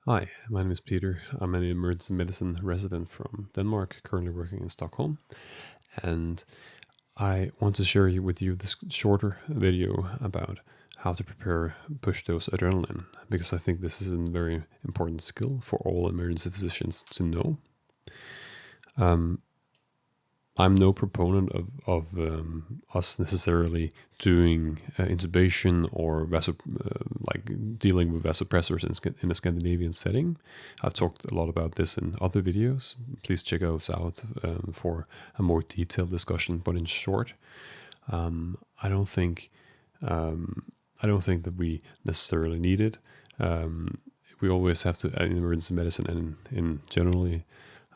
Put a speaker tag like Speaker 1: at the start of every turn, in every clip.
Speaker 1: Hi, my name is Peter. I'm an emergency medicine resident from Denmark, currently working in Stockholm, and I want to share with you this shorter video about how to prepare push dose adrenaline, because I think this is a very important skill for all emergency physicians to know. I'm no proponent of us necessarily doing intubation or like dealing with vasopressors in a Scandinavian setting. I've talked a lot about this in other videos. Please check those out for a more detailed discussion. But in short, I don't think that we necessarily need it. We always have to, in emergency medicine and in generally,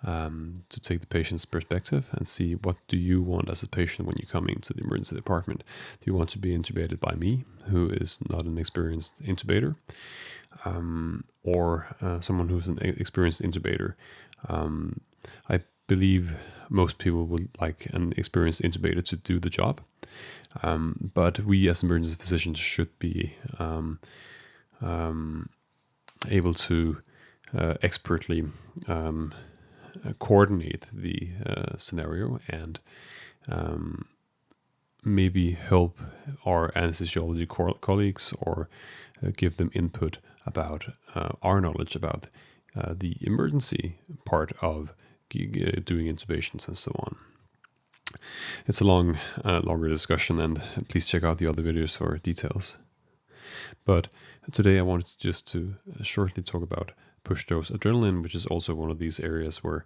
Speaker 1: to take the patient's perspective and see what do you want as a patient when you come into the emergency department. Do you want to be intubated by me, who is not an experienced intubator, or someone who's an experienced intubator? I believe most people would like an experienced intubator to do the job, but we as emergency physicians should be able to expertly coordinate the scenario and maybe help our anesthesiology colleagues or give them input about our knowledge about the emergency part of doing intubations and so on. It's a longer discussion, and please check out the other videos for details. But today I wanted just to shortly talk about push dose adrenaline, which is also one of these areas where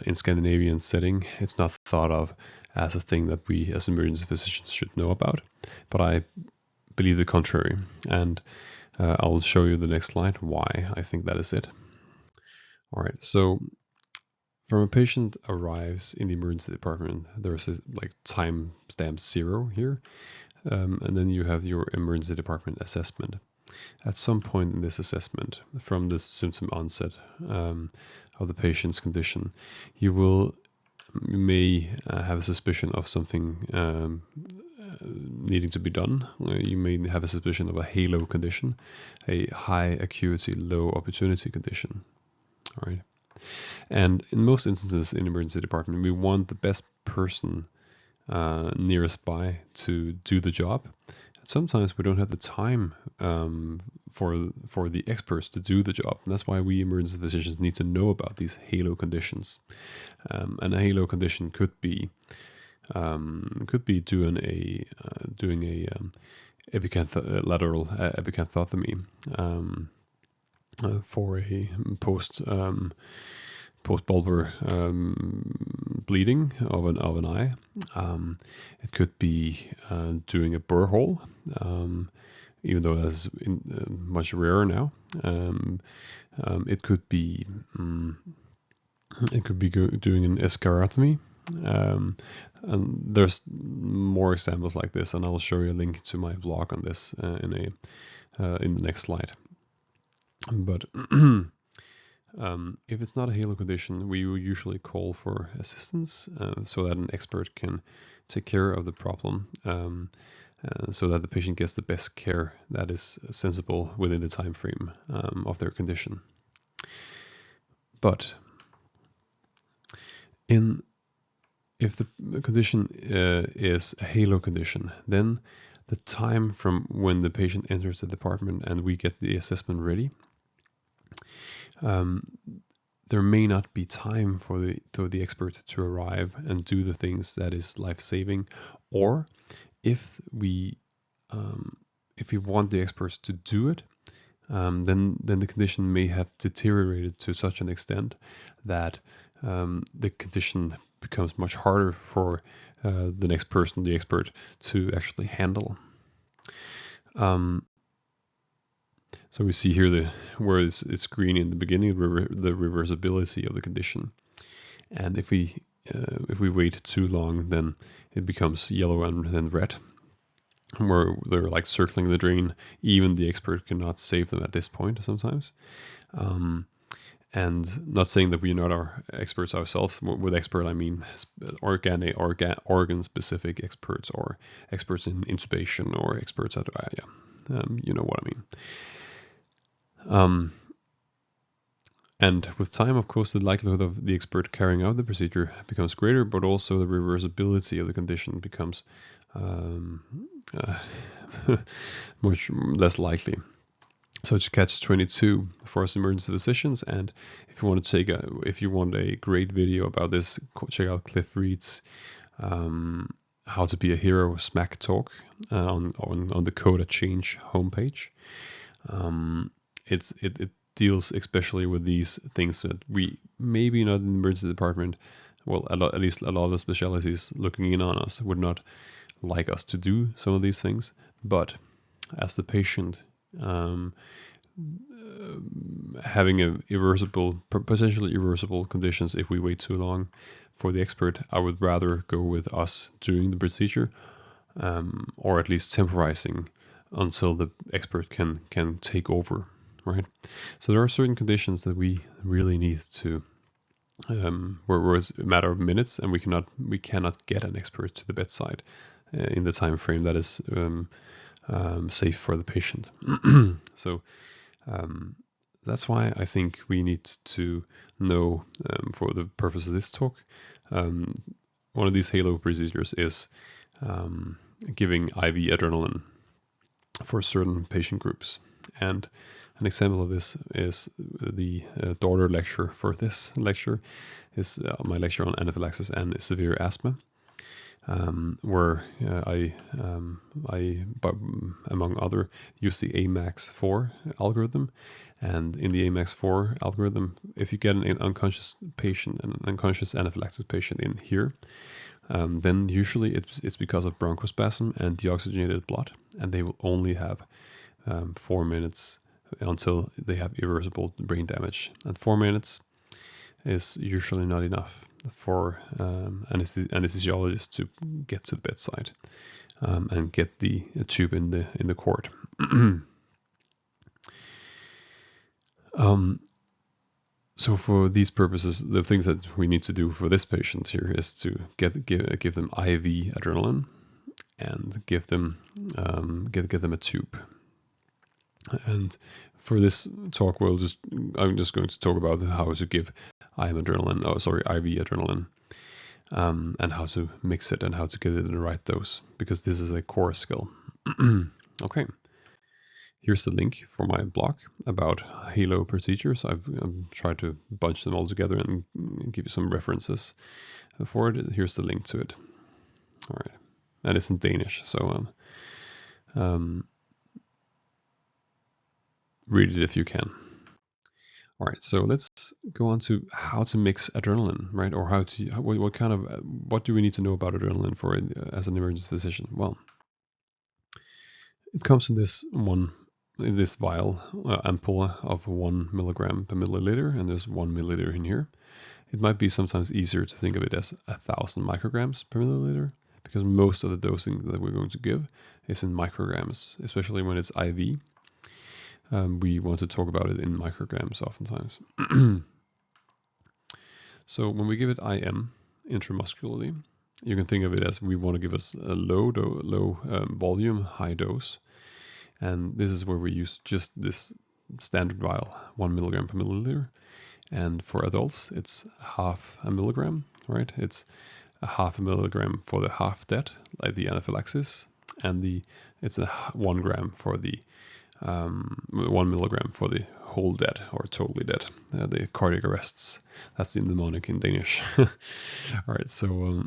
Speaker 1: in Scandinavian setting it's not thought of as a thing that we as emergency physicians should know about. But I believe the contrary, and I'll show you the next slide why I think that is it. All right, so from a patient arrives in the emergency department, there's a time stamp 0 here, and then you have your emergency department assessment. At some point in this assessment, from the symptom onset of the patient's condition, you may have a suspicion of something needing to be done. You may have a suspicion of a halo condition, a high acuity, low opportunity condition. All right. And in most instances in emergency department, we want the best person nearest by to do the job. Sometimes we don't have the time for the experts to do the job. And that's why we emergency physicians need to know about these halo conditions. And a halo condition could be doing a lateral epicanthotomy for a post-bulbar bleeding of an eye. It could be doing a burr hole, even though that's much rarer now. It could be doing an escharotomy. And there's more examples like this, and I'll show you a link to my blog on this in the next slide. But if it's not a halo condition, we will usually call for assistance so that an expert can take care of the problem, so that the patient gets the best care that is sensible within the time frame of their condition. But if the condition is a halo condition, then the time from when the patient enters the department and we get the assessment ready, there may not be time for the expert to arrive and do the things that is life-saving, or if we want the experts to do it, then the condition may have deteriorated to such an extent that the condition becomes much harder for the next person, the expert, to actually handle. So we see here where it's green in the beginning, the reversibility of the condition, and if we wait too long, then it becomes yellow and then red, where they're like circling the drain. Even the expert cannot save them at this point sometimes. And not saying that we are not our experts ourselves. With expert, I mean organ-specific experts, or experts in intubation, or experts at you know what I mean. And with time, of course, the likelihood of the expert carrying out the procedure becomes greater, but also the reversibility of the condition becomes um, uh, much less likely. So it's catch-22 for us emergency physicians. And if you want to if you want a great video about this, check out Cliff Reed's How to Be a Hero Smack Talk on the Coda Change homepage. It deals especially with these things that we maybe not in the emergency department, well, at least a lot of specialties looking in on us would not like us to do some of these things, but as the patient, having a potentially irreversible conditions if we wait too long for the expert, I would rather go with us doing the procedure, or at least temporizing until the expert can take over, right? So there are certain conditions that we really need to, where it's a matter of minutes, and we cannot get an expert to the bedside in the time frame that is safe for the patient. So that's why I think we need to know, for the purpose of this talk, one of these halo procedures is giving IV adrenaline for certain patient groups. And an example of this is the daughter lecture for this lecture is my lecture on anaphylaxis and severe asthma, where I among other, use the AMAX4 algorithm. And in the AMAX4 algorithm, if you get an unconscious patient, an unconscious anaphylaxis patient in here, then usually it's because of bronchospasm and deoxygenated blood, and they will only have 4 minutes until they have irreversible brain damage. And 4 minutes is usually not enough for anesthesiologists to get to the bedside and get the tube in the cord. So for these purposes, the things that we need to do for this patient here is to give them IV adrenaline and give them get them a tube. And for this talk, I'm just going to talk about how to give IV adrenaline, and how to mix it and how to get it in the right dose, because this is a core skill. Okay. Here's the link for my blog about halo procedures. I've tried to bunch them all together and give you some references for it. Here's the link to it. All right, and it's in Danish, so read it if you can. All right, so let's go on to how to mix adrenaline, right? Or what do we need to know about adrenaline for as an emergency physician? Well, it comes in this vial, ampoule of 1 milligram per milliliter, and there's 1 milliliter in here. It might be sometimes easier to think of it as 1,000 micrograms per milliliter, because most of the dosing that we're going to give is in micrograms, especially when it's IV. We want to talk about it in micrograms oftentimes. So when we give it IM, intramuscularly, you can think of it as we want to give us a low volume, high dose. And this is where we use just this standard vial, 1 milligram per milliliter. And for adults, it's half a milligram, right? It's a half a milligram for the half dead, like the anaphylaxis, and it's a 1 gram for the 1 milligram for the whole dead or totally dead, the cardiac arrests. That's the mnemonic in Danish. All right, so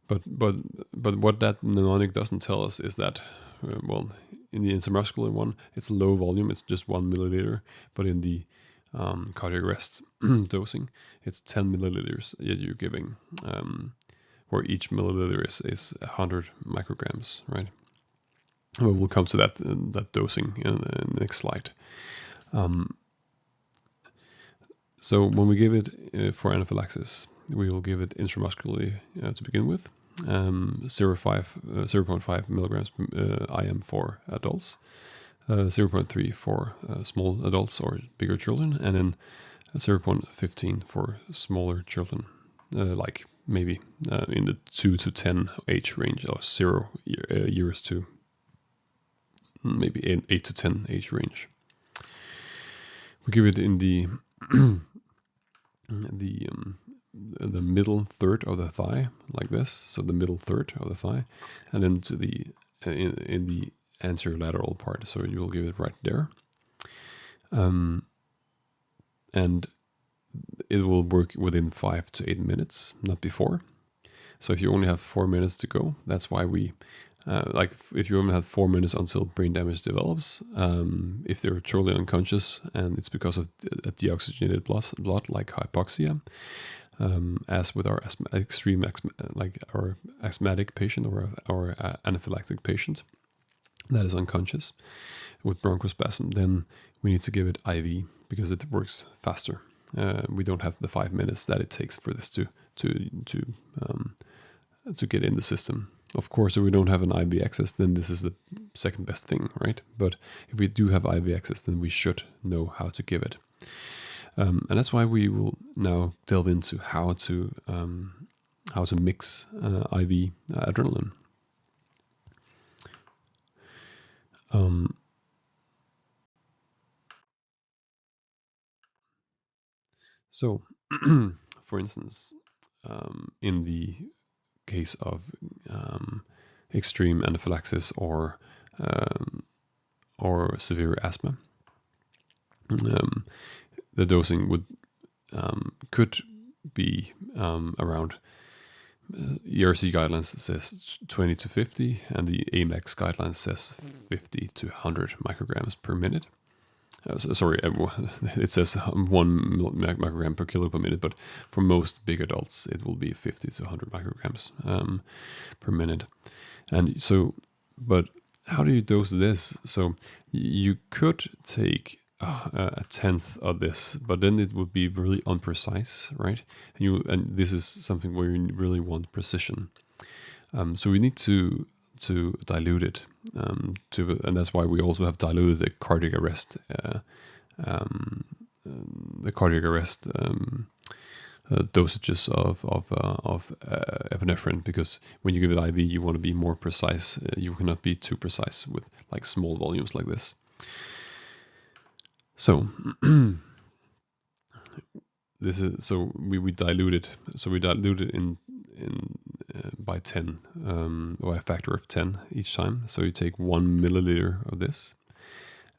Speaker 1: But what that mnemonic doesn't tell us is that, well, in the intramuscular one, it's low volume, it's just 1 milliliter, but in the cardiac arrest dosing, it's 10 milliliters that you're giving, where each milliliter is 100 micrograms, right? We'll come to that dosing in the next slide. So when we give it for anaphylaxis, we will give it intramuscularly to begin with, 0.5 milligrams IM for adults, 0.3 for small adults or bigger children, and then 0.15 for smaller children, like maybe in the 2 to 10 age range, or 0 years to maybe 8 to 10 age range. We give it in the the middle third of the thigh, like this. So the middle third of the thigh, and then to the in the anterolateral part. So you will give it right there, and it will work within 5 to 8 minutes, not before. So if you only have 4 minutes to go, that's why we like if you only have 4 minutes until brain damage develops, if they're truly unconscious and it's because of a deoxygenated blood like hypoxia, as with our our asthmatic patient or our anaphylactic patient that is unconscious with bronchospasm, then we need to give it IV because it works faster. We don't have the 5 minutes that it takes for this to get in the system. Of course, if we don't have an IV access, then this is the second best thing, right? But if we do have IV access, then we should know how to give it. And that's why we will now delve into how to mix IV adrenaline. So, for instance, in the case of extreme anaphylaxis or severe asthma, the dosing could be around ERC guidelines says 20 to 50, and the AMAX guidelines says 50 to 100 micrograms per minute. It says 1 microgram per kilo per minute, but for most big adults, it will be 50 to 100 micrograms per minute. And so, but how do you dose this? So you could take a tenth of this, but then it would be really imprecise, right? And this is something where you really want precision. So we need to dilute it, and that's why we also have diluted the cardiac arrest, dosages of epinephrine, because when you give it IV, you want to be more precise. You cannot be too precise with like small volumes like this. So we dilute it. So we dilute it in by 10, or a factor of 10 each time. So you take 1 milliliter of this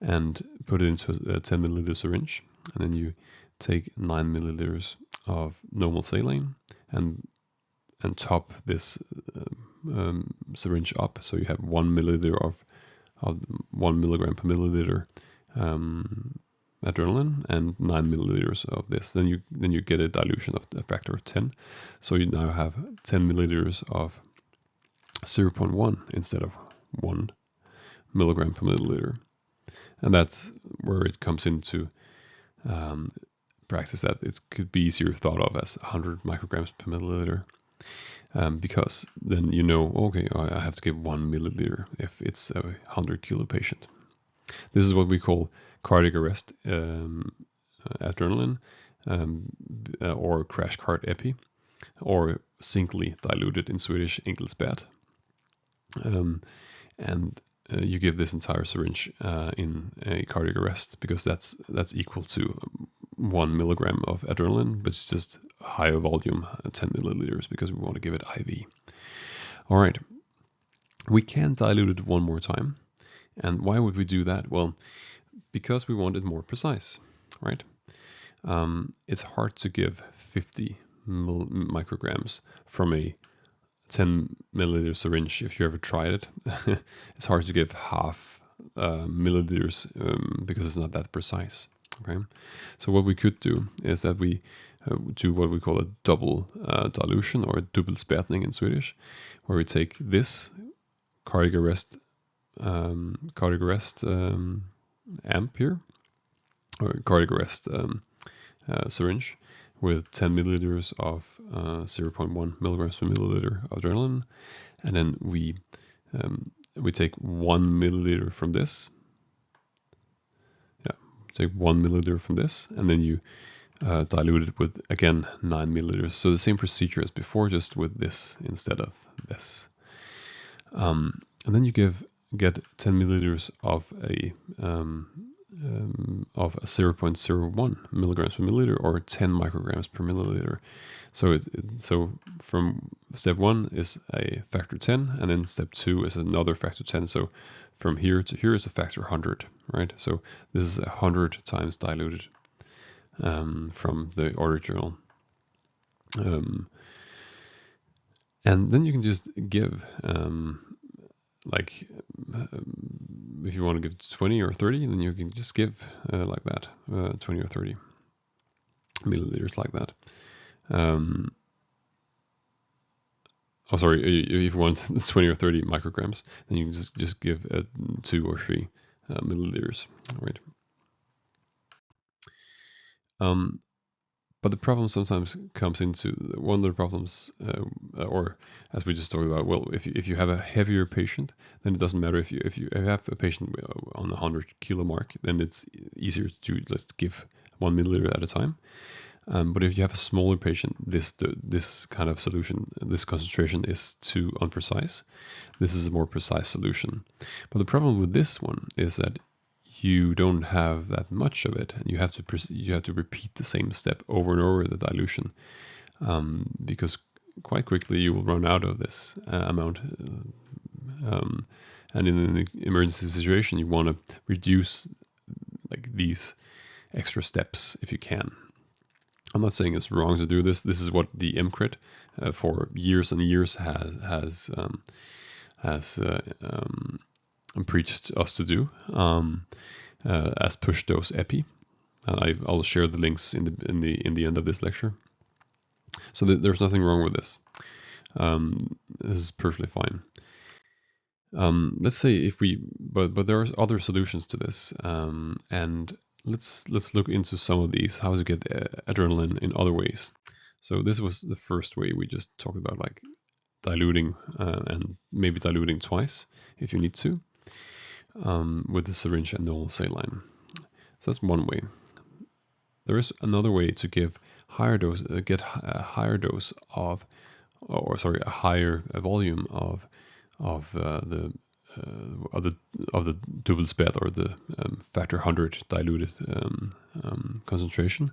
Speaker 1: and put it into a 10 milliliter syringe, and then you take 9 milliliters of normal saline and top this syringe up. So you have 1 milliliter of 1 milligram per milliliter adrenaline and 9 milliliters of this. Then you get a dilution of a factor of 10. So you now have 10 milliliters of 0.1 instead of 1 milligram per milliliter. And that's where it comes into practice, that it could be easier thought of as 100 micrograms per milliliter. Because then you know, okay, I have to give 1 milliliter if it's a 100 kilo patient. This is what we call cardiac arrest adrenaline, or crash cart epi, or simply diluted in Swedish Enkelspat. And you give this entire syringe in a cardiac arrest, because that's equal to 1 milligram of adrenaline, but it's just higher volume, 10 milliliters, because we want to give it IV. All right, we can dilute it one more time. And why would we do that? Well, because we want it more precise, right? It's hard to give 50 micrograms from a 10 milliliter syringe. If you ever tried it, it's hard to give half milliliters because it's not that precise. Okay, so what we could do is that we do what we call a double dilution, or dubbelspärtning in Swedish, where we take this cardiac arrest amp here, or cardiac arrest syringe, with 10 milliliters of 0.1 milligrams per milliliter of adrenaline, and then we take 1 milliliter from this. Take 1 milliliter from this, and then you dilute it with, again, 9 milliliters. So the same procedure as before, just with this instead of this. And then you give get 10 milliliters of a 0.01 milligrams per milliliter or 10 micrograms per milliliter. So so from step 1 is a factor 10, and then step 2 is another factor 10. So from here to here is a factor 100, right? So this is 100 times diluted from the original. And then you can just give, if you want to give 20 or 30, then you can just give like that, 20 or 30 milliliters like that. If you want 20 or 30 micrograms, then you can just give 2 or 3 milliliters, right? But the problem sometimes comes into one of the problems, or as we just talked about. Well, if you have a heavier patient, then it doesn't matter if you have a patient on the 100 kilo mark, then it's easier to just give 1 milliliter at a time. But if you have a smaller patient, this kind of solution, this concentration is too unprecise. This is a more precise solution. But the problem with this one is that you don't have that much of it, and you have to repeat the same step over and over, the dilution, because quite quickly you will run out of this amount. And in an emergency situation, you want to reduce these extra steps if you can. I'm not saying it's wrong to do this. This is what the EMCrit for years and years has preached us to do, as push dose epi. And I'll share the links in the end of this lecture. So there's nothing wrong with this. This is perfectly fine. Let's say but there are other solutions to this, and let's look into some of these. How to get adrenaline in other ways. So this was the first way we just talked about, like diluting, and maybe diluting twice if you need to, with the syringe and normal saline. So that's one way. There is another way to give higher dose, get a higher dose of, or sorry, a higher volume of the dubbelspät, or the factor 100 diluted concentration,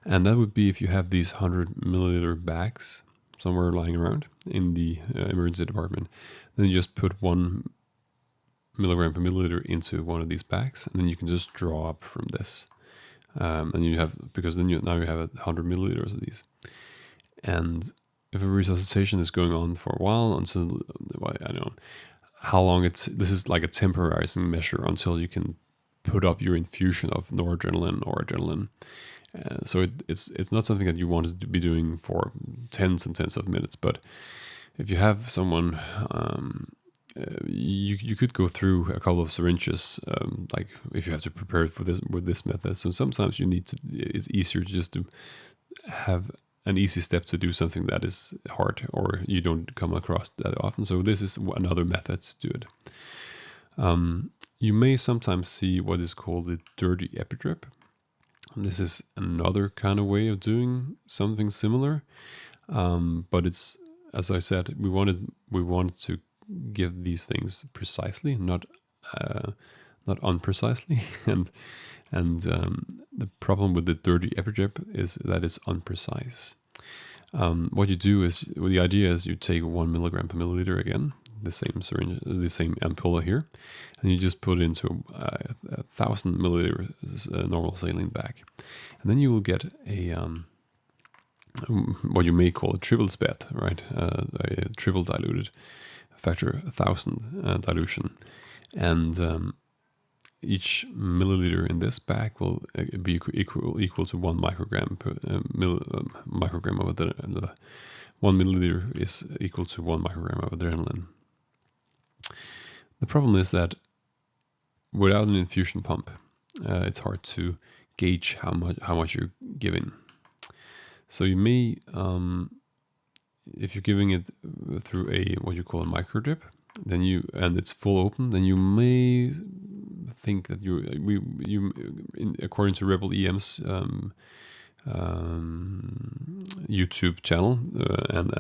Speaker 1: and that would be if you have these 100 milliliter bags somewhere lying around in the emergency department. Then you just put 1 milligram per milliliter into one of these bags, and then you can just draw up from this, and you have, because then now you have 100 milliliters of these. And if a resuscitation is going on for a while, until, I don't know how long this is like a temporizing measure until you can put up your infusion of noradrenaline or adrenaline. So it's not something that you want to be doing for tens and tens of minutes. But if you have someone, you could go through a couple of syringes, like if you have to prepare for this with this method. So sometimes it's easier just to have an easy step to do something that is hard, or you don't come across that often. So this is another method to do it. You may sometimes see what is called the dirty epidrip. And this is another kind of way of doing something similar, but it's, as I said, we wanted to give these things precisely, not unprecisely, and the problem with the dirty epidrip is that it's unprecise. What you do is, the idea is you take 1 milligram per milliliter again, the same syringe, the same ampulla here, and you just put it into 1,000 milliliter normal saline bag, and then you will get a what you may call a triple spät, right? A triple diluted factor 1,000 dilution, and each milliliter in this bag will be equal to 1 microgram per microgram of adrenaline. 1 milliliter is equal to 1 microgram of adrenaline. The problem is that without an infusion pump, it's hard to gauge how much you're giving. So you may, if you're giving it through what you call a microdrip, and it's full open, then you may think that according to Rebel EM's YouTube channel and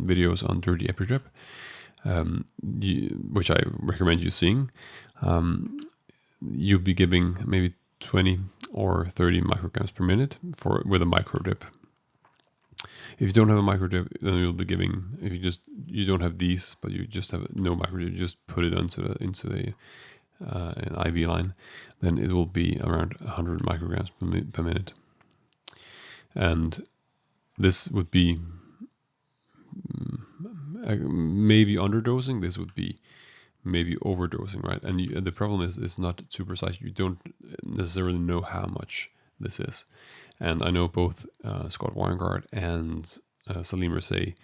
Speaker 1: videos on dirty epidrip, which I recommend you seeing, you'll be giving maybe 20 or 30 micrograms per minute with a micro drip. If you don't have a micro drip, then you'll be giving. If you don't have these, but you just have no micro drip, you just put it into an IV line, then it will be around 100 micrograms per minute. And this would be maybe underdosing. This would be maybe overdosing, right? And the problem is it's not too precise. You don't necessarily know how much this is. And I know both Scott Weingart and Salim Rezaei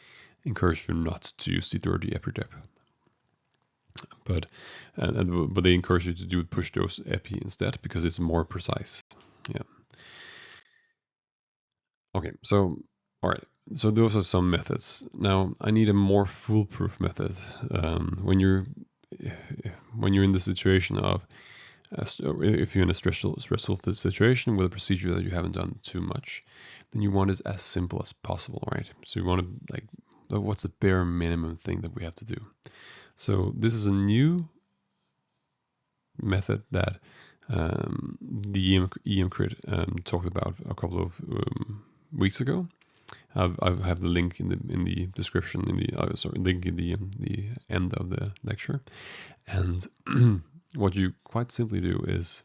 Speaker 1: encourage you not to use the dirty EpiDrip. But they encourage you to do push dose epi instead because it's more precise. Yeah. Okay, so all right. So those are some methods. Now I need a more foolproof method. When you're in the situation of if you're in a stressful situation with a procedure that you haven't done too much, then you want it as simple as possible, right? So you want to like, what's the bare minimum thing that we have to do? So this is a new method that the EMCrit talked about a couple of weeks ago. I have the link in the description link in the end of the lecture, and what you quite simply do is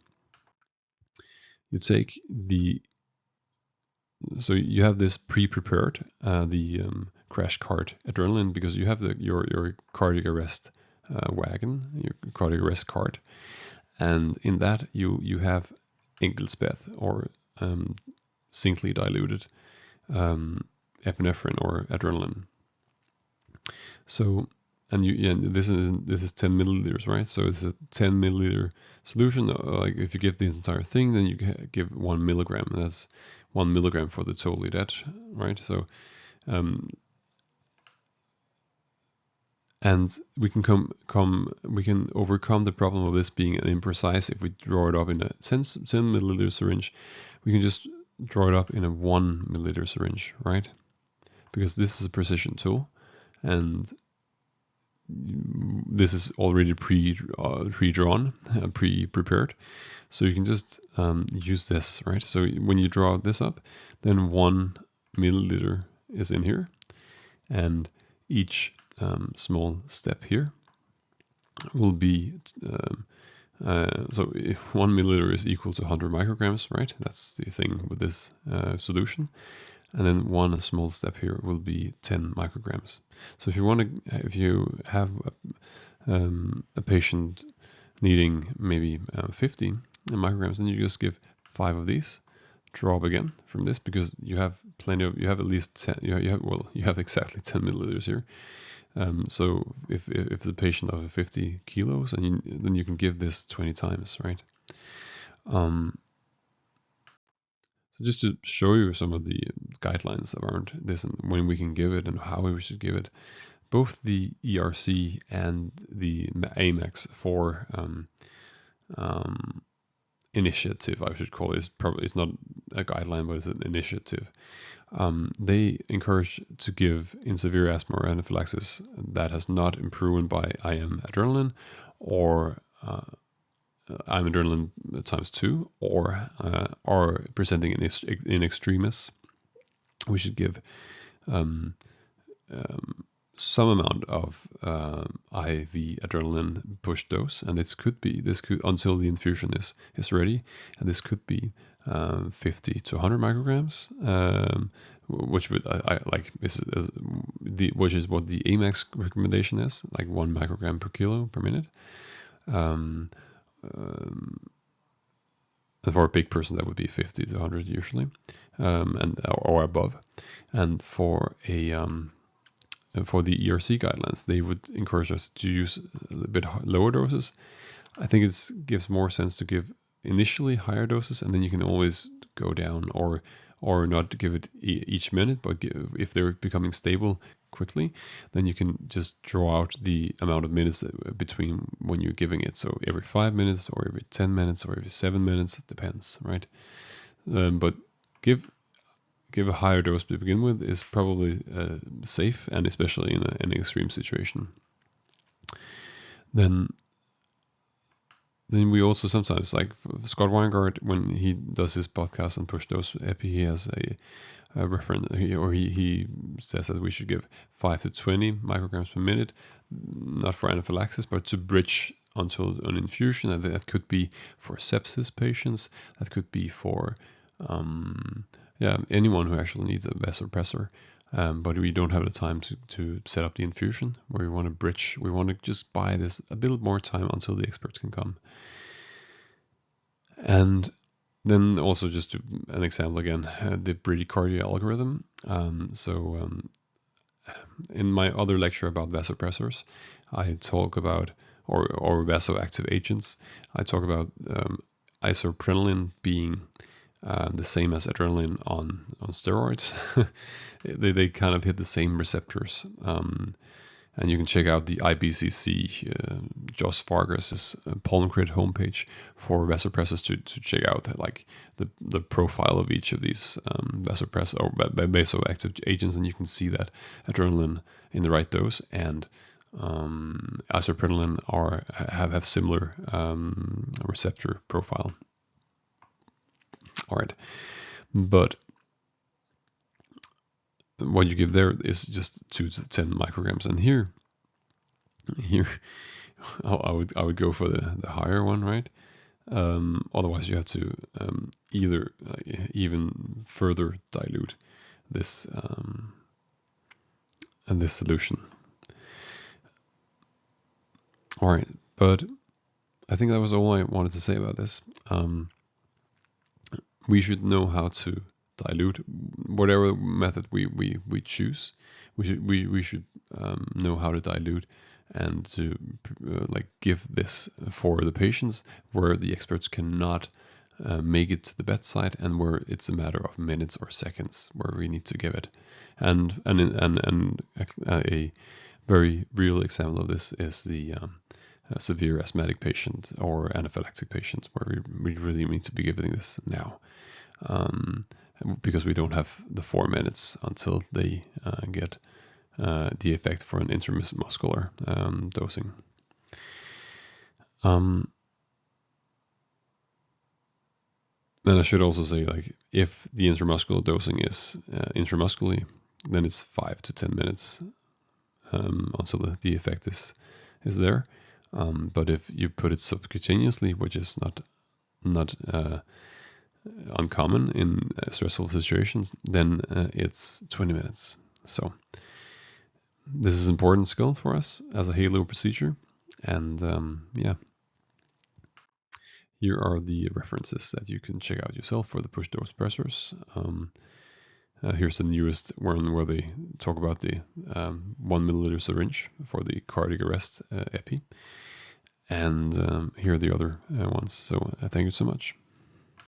Speaker 1: you take so you have this pre-prepared the crash cart adrenaline, because you have your cardiac arrest wagon, your cardiac arrest cart, and in that you have Engelspeth or simply diluted epinephrine or adrenaline. So, and this is 10 milliliters, right? So it's a 10 milliliter solution. Like if you give the entire thing, then you give 1 milligram, and that's 1 milligram for the totally dead, right? So, and we can we can overcome the problem of this being an imprecise. If we draw it up in a 10 milliliter syringe, we can just draw it up in a 1 milliliter syringe, right? Because this is a precision tool, and this is already pre-drawn, pre-prepared. So you can just use this, right? So when you draw this up, then 1 milliliter is in here, and each small step here will be so 1 milliliter is equal to 100 micrograms, right? That's the thing with this solution. And then one small step here will be 10 micrograms. So if you have a patient needing maybe 50 micrograms, then you just give 5 of these. Draw up again from this, because you have at least 10. You have exactly 10 milliliters here. So if it's a patient of 50 kilos, and then you can give this 20 times, right? So just to show you some of the guidelines around this and when we can give it and how we should give it, both the ERC and the AMEX for initiative, I should call it. It's not a guideline, but it's an initiative. They encourage to give in severe asthma or anaphylaxis that has not improved by IM adrenaline or IM adrenaline times 2, or presenting in extremis. We should give some amount of IV adrenaline push dose, and this could until the infusion is ready, and this could be 50 to 100 micrograms, which would which is what the AMEX recommendation is, like 1 microgram per kilo per minute. And for a big person, that would be 50 to 100 usually, or above. And for the ERC guidelines, they would encourage us to use a bit lower doses. I think it gives more sense to give initially higher doses, and then you can always go down or not give it each minute, but if they're becoming stable quickly, then you can just draw out the amount of minutes between when you're giving it. So every 5 minutes, or every 10 minutes, or every 7 minutes, it depends, right? But give a higher dose to begin with is probably safe, and especially in an extreme situation. Then we also sometimes, like Scott Weingart, when he does his podcast on push dose epi, he has a reference, or he says that we should give 5 to 20 micrograms per minute, not for anaphylaxis, but to bridge until an infusion. And that could be for sepsis patients. That could be for anyone who actually needs a vasopressor. But we don't have the time to set up the infusion, where we want to bridge. We want to just buy this a bit more time until the experts can come. And then also just an example again, the bradycardia algorithm. In my other lecture about vasopressors, I talk about, or vasoactive agents, I talk about isoprenaline being the same as adrenaline on steroids. they kind of hit the same receptors. And you can check out the IBCC, Josh Fargas's Polmcrit homepage for vasopressors to check out like the profile of each of these vasopressor or vasoactive agents, and you can see that adrenaline in the right dose and isoprenaline have similar receptor profile. All right, but what you give there is just 2 to 10 micrograms, and here I would go for the higher one, right? Otherwise, you have to either even further dilute this and this solution. All right, but I think that was all I wanted to say about this. We should know how to dilute whatever method we choose. We should know how to dilute and to like give this for the patients where the experts cannot make it to the bedside, and where it's a matter of minutes or seconds where we need to give it. And a very real example of this is the severe asthmatic patient or anaphylactic patients, where we really need to be giving this now, because we don't have the 4 minutes until they get the effect for an intramuscular dosing. Then I should also say, like, if the intramuscular dosing is intramuscularly, then it's 5 to 10 minutes until the effect is there. But if you put it subcutaneously, which is not uncommon in stressful situations, then it's 20 minutes. So this is important skill for us as a halo procedure. And here are the references that you can check out yourself for the push dose pressors. Here's the newest one where they talk about the 1 milliliter syringe for the cardiac arrest epi. And here are the other ones. So thank you so much.